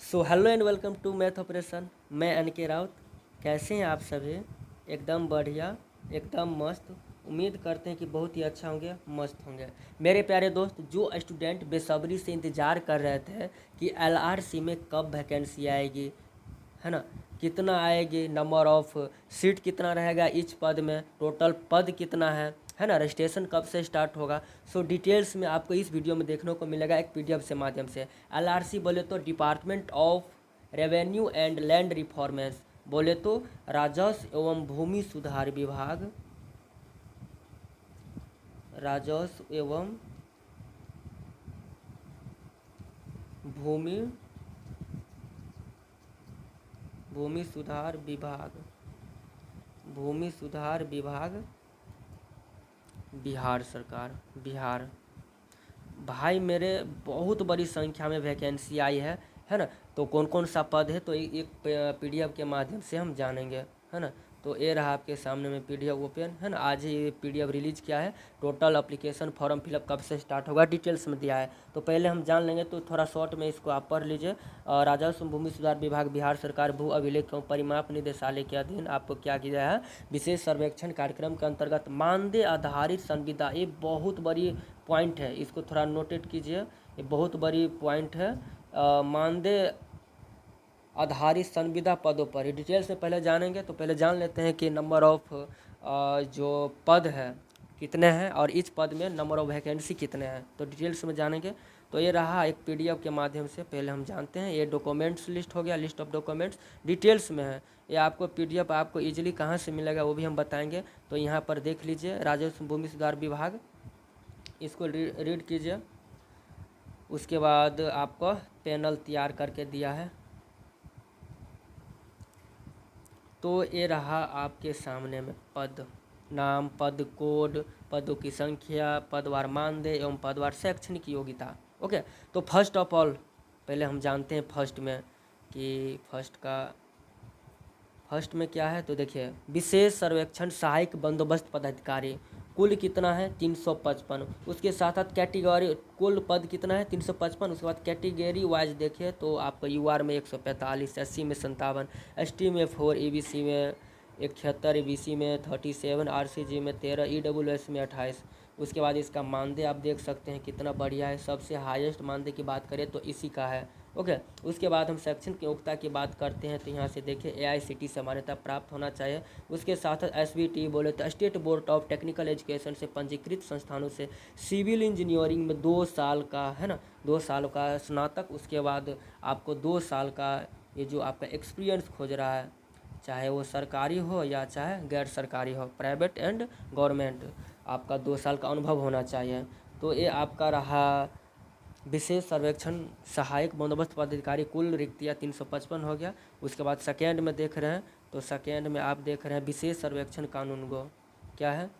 So hello and welcome to math operation. मैं N K Raut. कैसे हैं आप सभी? एकदम बढ़िया, एकदम मस्त। उम्मीद करते हैं कि बहुत ही अच्छा होंगे, मस्त होंगे। मेरे प्यारे दोस्त, जो स्टूडेंट बेसब्री से इंतज़ार कर रहे थे कि एलआरसी में कब वैकेंसी आएगी, है ना, कितना आएगी, नंबर ऑफ सीट कितना रहेगा इच पद में, टोटल पद कितना है ना, रजिस्ट्रेशन कब से स्टार्ट होगा। सो डिटेल्स में आपको इस वीडियो में देखने को मिलेगा एक पीडीएफ से माध्यम से। एलआरसी बोले तो department of revenue and land reforms, बोले तो राजस्व एवं भूमि सुधार विभाग, राजस्व एवं भूमि भूमि सुधार विभाग, भूमि सुधार विभाग, बिहार सरकार, बिहार। भाई मेरे बहुत बड़ी संख्या में वैकेंसी आई है ना। तो कौन कौन सा पद है, तो एक पीडीएफ के माध्यम से हम जानेंगे, है ना। तो ये रहा आपके सामने में पीडीएफ ओपन, है ना। आज ही ये पीडीएफ रिलीज किया है। टोटल एप्लीकेशन फॉर्म फिलअप कब से स्टार्ट होगा डिटेल्स में दिया है। तो पहले हम जान लेंगे, तो थोड़ा शॉर्ट में इसको आप पढ़ लीजिए। राजस्व भूमि सुधार विभाग बिहार सरकार भू अभिलेख एवं परिमाप निदेशालय के अधीन आपको क्या किया है, विशेष सर्वेक्षण कार्यक्रम के अंतर्गत मानदेय आधारित संविदा, ये बहुत बड़ी पॉइंट है, इसको थोड़ा नोटेट कीजिए, ये बहुत बड़ी पॉइंट है। मानदेय आधारित संविदा पदों पर डिटेल्स में पहले जानेंगे। तो पहले जान लेते हैं कि नंबर ऑफ जो पद है कितने हैं और इस पद में नंबर ऑफ वैकेंसी कितने हैं, तो डिटेल्स में जानेंगे। तो ये रहा एक पीडीएफ के माध्यम से, पहले हम जानते हैं। ये डॉक्यूमेंट्स लिस्ट हो गया, लिस्ट ऑफ डॉक्यूमेंट्स डिटेल्स में है। ये आपको पीडीएफ आपको इजीली कहाँ से मिलेगा वो भी हम बताएंगे। तो यहाँ पर देख लीजिए, राजस्व भूमि सुधार विभाग, इसको रीड कीजिए। उसके बाद आपको पैनल तैयार करके दिया है। तो ये रहा आपके सामने में पद, नाम, पद कोड, पदों की संख्या, पदवार मानदेय एवं पदवार शैक्षणिक योग्यता। ओके। तो फर्स्ट ऑफ ऑल पहले हम जानते हैं फर्स्ट में कि फर्स्ट में क्या है। तो देखिए, विशेष सर्वेक्षण सहायक बंदोबस्त पदाधिकारी, कुल कितना है 355। उसके साथ साथ कैटेगरी, कुल पद कितना है 355। उसके बाद कैटेगरी वाइज देखिए तो आपका यूआर में 145, एससी में 57, एसटी में 4, ईबीसी में 71, ईबीसी में 37, आरसीजी में 13, ईडब्ल्यूएस में 28। उसके बाद इसका मानदेय आप देख सकते हैं कितना बढ़िया है। सबसे हाईएस्ट मानदेय की बात करें तो इसी का है। ओके। उसके बाद हम शैक्षणिक योग्यता की बात करते हैं, तो यहाँ से देखिए एआईसीटी से मान्यता प्राप्त होना चाहिए। उसके साथ साथ एसबीटी बोले तो state board of technical education से पंजीकृत संस्थानों से सिविल इंजीनियरिंग में 2 साल का, है ना, 2 साल का स्नातक। उसके बाद आपको 2 साल का ये जो आपका एक्सपीरियंस खोज रहा है, चाहे वो सरकारी हो या चाहे गैर सरकारी हो, प्राइवेट एंड गवर्नमेंट, आपका 2 साल का अनुभव होना चाहिए। तो ये आपका रहा विशेष सर्वेक्षण सहायक बंदोबस्त पदाधिकारी, कुल रिक्तियाँ 355 हो गया। उसके बाद सेकेंड में देख रहे हैं, तो सेकेंड में आप देख रहे हैं विशेष सर्वेक्षण कानूनगो, क्या है,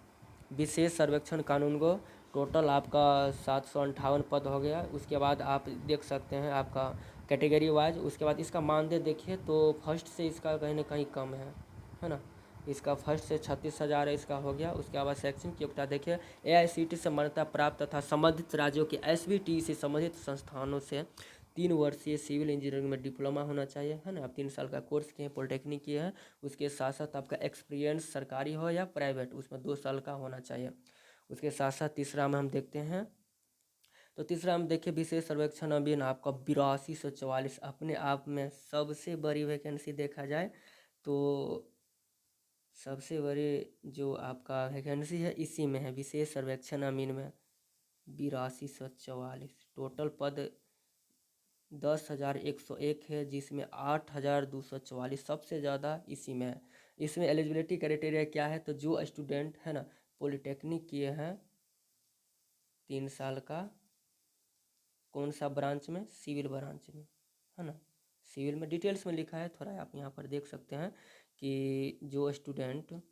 विशेष सर्वेक्षण कानूनगो, टोटल आपका 758 पद हो गया। उसके बाद आप देख सकते हैं आपका कैटेगरी वाइज। उसके बाद इसका मानदेय देखिए तो फर्स्ट से इसका कहीं ना कहीं कम है ना। इसका फर्स्ट से 36,000 इसका हो गया। उसके बाद शैक्षणिक योग्यता देखिए, एआईसीटी से मान्यता प्राप्त तथा संबंधित राज्यों के एसबीटी से संबंधित संस्थानों से 3 वर्षीय सिविल इंजीनियरिंग में डिप्लोमा होना चाहिए, है ना। आप 3 साल का कोर्स किए हैं, पॉलिटेक्निक किए हैं। उसके साथ साथ आपका एक्सपीरियंस सरकारी हो या प्राइवेट, उसमें 2 साल का होना चाहिए। उसके साथ साथ तीसरा में हम देखते हैं, तो तीसरा हम देखिए विशेष सर्वेक्षण अभियान, आपका 8244, अपने आप में सबसे बड़ी वैकेंसी देखा जाए तो सबसे बड़ी जो आपका वैकेंसी है इसी में है, विशेष सर्वेक्षण अमीन में 8244। टोटल पद 10,101 है, जिसमें 8,244 सबसे ज़्यादा इसी में है। इसमें एलिजिबिलिटी क्राइटेरिया क्या है, तो जो स्टूडेंट है ना पॉलिटेक्निक किए हैं 3 साल का, कौन सा ब्रांच में, सिविल ब्रांच में, है ना। सिविल में डिटेल्स में लिखा है, थोड़ा आप यहाँ पर देख सकते हैं कि जो स्टूडेंट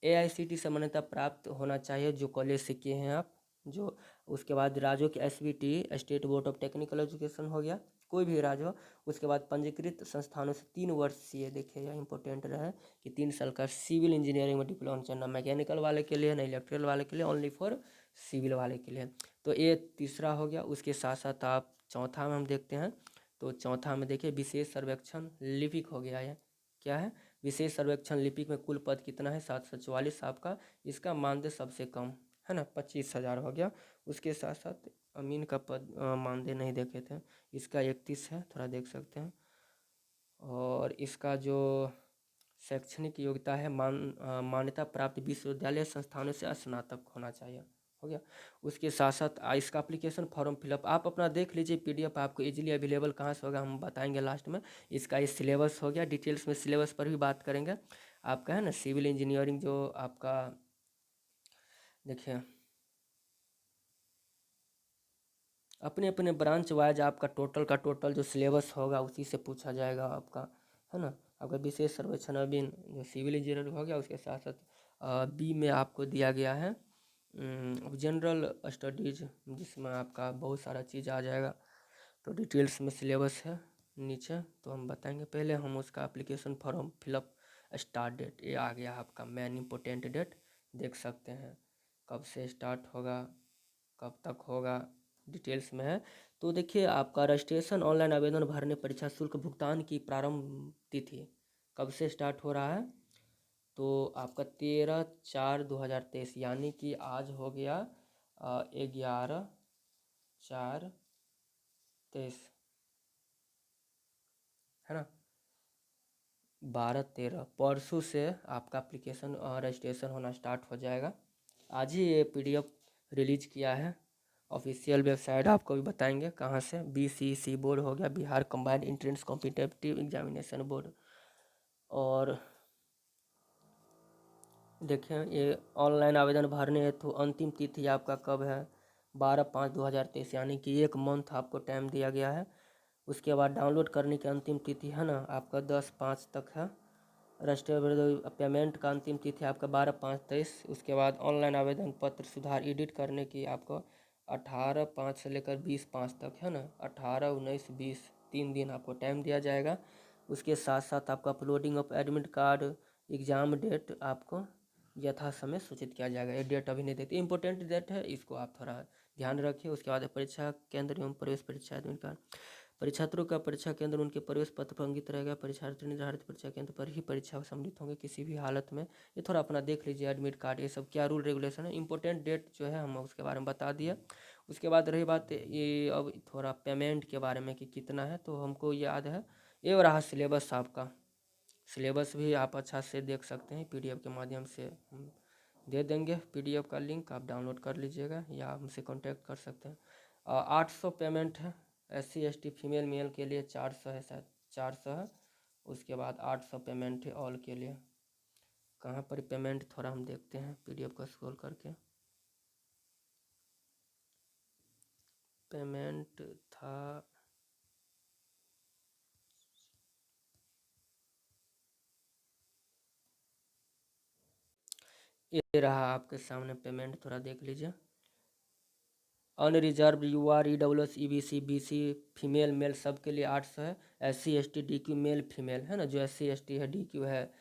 एआईसीटी से मान्यता प्राप्त होना चाहिए, जो कॉलेज से किए हैं आप, जो उसके बाद राज्यों के SBT, state board of technical education हो गया, कोई भी राज्य हो। उसके बाद पंजीकृत संस्थानों से 3 वर्षीय, देखिए यह इंपॉर्टेंट रहे कि 3 साल का सिविल इंजीनियरिंग में डिप्लोमा चाहिए, ना मैकेनिकल वाले के लिए, ना इलेक्ट्रिकल वाले के लिए, ओनली फॉर सिविल वाले के लिए। तो ये तीसरा हो गया। उसके साथ साथ आप चौथा में हम देखते हैं, तो चौथा में देखिए विशेष सर्वेक्षण लिपिक हो गया है, क्या है विशेष सर्वेक्षण लिपिक में कुल पद कितना है 744 आपका, इसका मानदेय सबसे कम है ना 25,000 हो गया। उसके साथ साथ अमीन का पद मानदेय नहीं देखे थे, इसका 31 है, थोड़ा देख सकते हैं। और इसका जो शैक्षणिक योग्यता है मान्यता प्राप्त विश्वविद्यालय संस्थानों से स्नातक होना चाहिए, हो गया। उसके साथ साथ इसका एप्लीकेशन फॉर्म फिलअप आप अपना देख लीजिए, पीडीएफ आपको इजीली अवेलेबल कहाँ से होगा हम बताएंगे लास्ट में। इसका ये सिलेबस हो गया, डिटेल्स में सिलेबस पर भी बात करेंगे। आपका है ना सिविल इंजीनियरिंग जो आपका देखिए अपने अपने ब्रांच वाइज आपका टोटल का टोटल जो सिलेबस होगा उसी से पूछा जाएगा आपका, है ना। आपका विशेष सर्वेक्षण अभियान जो सिविल इंजीनियरिंग हो गया, उसके साथ साथ बी में आपको दिया गया है जनरल स्टडीज, जिसमें आपका बहुत सारा चीज़ आ जाएगा। तो डिटेल्स में सिलेबस है नीचे, तो हम बताएंगे। पहले हम उसका application form fill up start date, ये आ गया आपका मेन इम्पोर्टेंट डेट, देख सकते हैं कब से स्टार्ट होगा कब तक होगा, डिटेल्स में है। तो देखिए आपका रजिस्ट्रेशन ऑनलाइन आवेदन भरने परीक्षा शुल्क भुगतान की प्रारंभ तिथि कब से स्टार्ट हो रहा है, तो आपका 13/4/2023, यानी कि आज हो गया 11/4/23, है ना। 12/13 परसों से आपका एप्लीकेशन रजिस्ट्रेशन होना स्टार्ट हो जाएगा। आज ही ये पीडीएफ रिलीज किया है, ऑफिशियल वेबसाइट आपको भी बताएंगे कहाँ से। बीसीसी बोर्ड हो गया, Bihar combined entrance competitive examination board. और देखें ये ऑनलाइन आवेदन भरने हेतु अंतिम तिथि आपका कब है 12/5/2023, यानी कि 1 मंथ आपको टाइम दिया गया है। उसके बाद डाउनलोड करने की अंतिम तिथि है ना आपका 10/5 तक है। रजिस्टर पेमेंट का अंतिम तिथि आपका 12/5/23। उसके बाद ऑनलाइन आवेदन पत्र सुधार एडिट करने की आपको 18/5 से लेकर 20/5 तक है ना, 18, 19, 20 3 दिन आपको टाइम दिया जाएगा। उसके साथ साथ आपका uploading of admit card exam date आपको यथा समय सूचित किया जाएगा। ये डेट अभी नहीं देती, इंपॉर्टेंट डेट है, इसको आप थोड़ा ध्यान रखिए। उसके बाद परीक्षा केंद्र एवं प्रवेश परीक्षा एडमिट कार्ड, परीक्षार्थियों का परीक्षा केंद्र उनके प्रवेश पत्र पर अंकित रहेगा। परीक्षार्थी निर्धारित परीक्षा केंद्र पर ही परीक्षा सम्मिलित होंगे किसी भी हालत में। ये थोड़ा अपना देख लीजिए एडमिट कार्ड, ये सब क्या रूल रेगुलेशन है, इंपॉर्टेंट डेट जो है हम उसके बारे में बता दिए। उसके बाद रही बात ये अब थोड़ा पेमेंट के बारे में कि कितना है, तो हमको याद है ये रहा सिलेबस आपका। सिलेबस भी आप अच्छा से देख सकते हैं, पीडीएफ के माध्यम से हम दे देंगे। पीडीएफ का लिंक आप डाउनलोड कर लीजिएगा या हमसे कांटेक्ट कर सकते हैं। 800 पेमेंट है, SC ST फीमेल मेल के लिए 400 है, शायद 400 है। उसके बाद 800 पेमेंट है ऑल के लिए। कहाँ पर पेमेंट थोड़ा हम देखते हैं पीडीएफ को स्क्रॉल करके। पेमेंट था ये रहा आपके सामने पेमेंट, थोड़ा देख लीजिए। अनरिजर्व युवा EWS EBC BC female male सब के लिए 800 है। SC ST DQ male female है ना, जो SC ST है DQ है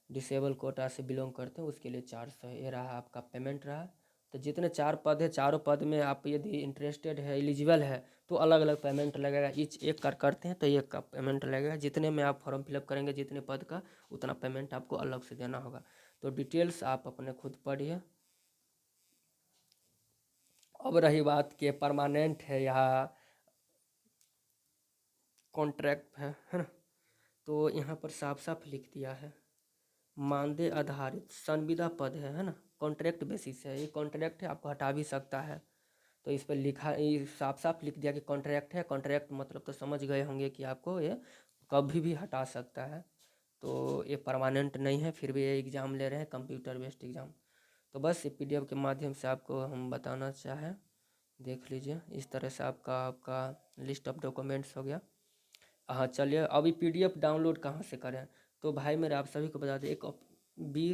डिसेबल कोटा से बिलोंग करते हैं उसके लिए 400 है। ये रहा आपका पेमेंट रहा। तो जितने 4 पद है, चारों पद में आप यदि इंटरेस्टेड है एलिजिबल है तो अलग अलग पेमेंट लगेगा। ईच एक कर करते हैं तो एक का पेमेंट लगेगा। जितने में आप फॉर्म फिलअप करेंगे जितने पद का उतना पेमेंट आपको अलग से देना होगा। तो डिटेल्स आप अपने खुद पढ़िए। अब रही बात कि परमानेंट है या कॉन्ट्रैक्ट है ना, तो यहाँ पर साफ साफ लिख दिया है मानदेय आधारित संविदा पद है ना, कॉन्ट्रैक्ट बेसिस है। ये कॉन्ट्रैक्ट है, आपको हटा भी सकता है। तो इस पर लिखा ये साफ साफ लिख दिया कि कॉन्ट्रैक्ट है। कॉन्ट्रैक्ट मतलब तो समझ गए होंगे कि आपको ये कभी भी हटा सकता है। तो ये परमानेंट नहीं है, फिर भी ये एग्ज़ाम ले रहे हैं कंप्यूटर बेस्ड एग्ज़ाम। तो बस ये पीडीएफ के माध्यम से आपको हम बताना चाहें, देख लीजिए। इस तरह से आपका लिस्ट ऑफ डॉक्यूमेंट्स हो गया। हाँ चलिए, अभी पीडीएफ डाउनलोड कहाँ से करें, तो भाई मेरे आप सभी को बता दें एक B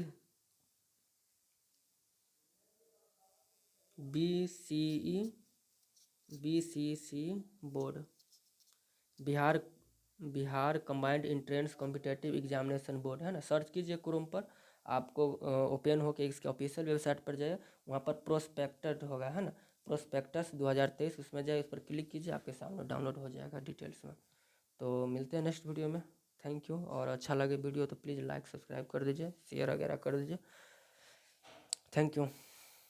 BCC board, Bihar Bihar combined entrance competitive examination board है ना, सर्च कीजिए क्रोम पर, आपको ओपन होकर इसके ऑफिशियल वेबसाइट पर जाइए, वहाँ पर प्रोस्पेक्टस होगा है ना, प्रोस्पेक्टस 2023, उसमें जाए, उस पर क्लिक कीजिए, आपके सामने डाउनलोड हो जाएगा डिटेल्स में। तो मिलते हैं नेक्स्ट वीडियो में। Thank you. और अच्छा लगे वीडियो तो प्लीज़ लाइक सब्सक्राइब कर दीजिए, शेयर वगैरह कर दीजिए। Thank you.